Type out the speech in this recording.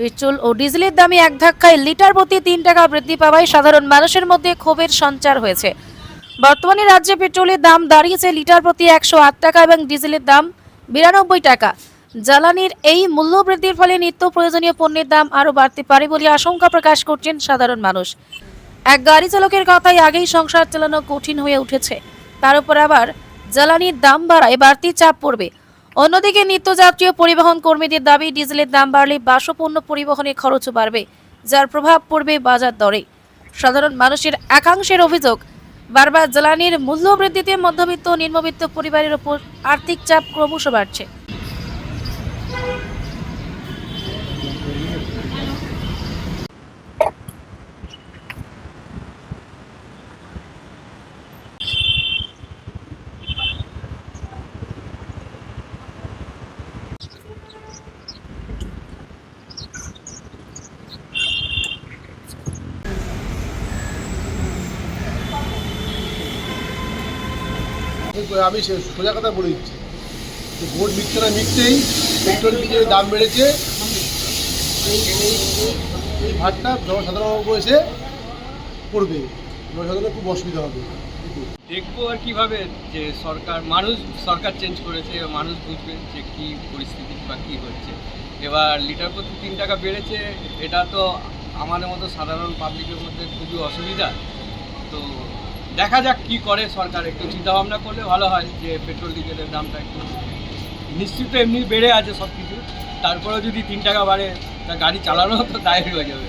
Petrol ও ডিজেলের দামে এক ধাক্কায় লিটার প্রতি ৩ টাকা বৃদ্ধি পাওয়ায় সাধারণ মানুষের মধ্যে ক্ষোভের সঞ্চার হয়েছে। বর্তমানে রাজ্যে পেট্রোলের দাম দাঁড়িয়েছে লিটার প্রতি ১০৮ টাকা এবং ডিজেলের দাম ৯২ টাকা। জ্বালানির এই মূল্য বৃদ্ধির ফলে নিত্য প্রয়োজনীয় পণ্যের দাম আরও বাড়তে পারে বলে আশঙ্কা প্রকাশ করছেন সাধারণ মানুষ। এক গাড়ি চালকের কথায় আগেই সংসার চালানো কঠিন হয়ে উঠেছে, তার উপর আবার জ্বালানির দাম বাড়ায় বাড়তি চাপ পড়বে। অন্যদিকে নিত্যযাত্রী পরিবহন কর্মীদের দাবি ডিজেলের দাম বাড়লে বাসপণ্য পরিবহনে খরচও বাড়বে, যার প্রভাব পড়বে বাজার দরে। সাধারণ মানুষের একাংশের অভিযোগ, বারবার জ্বালানির মূল্য বৃদ্ধিতে মধ্যবিত্ত ও নিম্নবিত্ত পরিবারের ওপর আর্থিক চাপ ক্রমশ বাড়ছে। আমি সোজা কথা বলে দিচ্ছি, ভোট মিটছে না মিটতেই পেট্রোল ডিজেলের দাম বেড়েছে। এই ভাতটা জনসাধারণ এসে পড়বে, জনসাধারণের খুব অসুবিধা হবে। দেখবো আর কীভাবে যে সরকার চেঞ্জ করেছে, মানুষ বুঝবে যে কী পরিস্থিতি বা কী হচ্ছে। এবার লিটার প্রতি ৩ টাকা বেড়েছে, এটা তো আমাদের মতো সাধারণ পাবলিকের মধ্যে খুবই অসুবিধা। তো দেখা যাক কি করে সরকার, একটু চিন্তাভাবনা করলে ভালো হয় যে পেট্রোল ডিজেলের দামটা একটু নিশ্চিত এমনি বেড়ে আছে সব কিছু, তারপরেও যদি ৩ টাকা বাড়ে তা গাড়ি চালানো তো দায় হয়ে যাবে।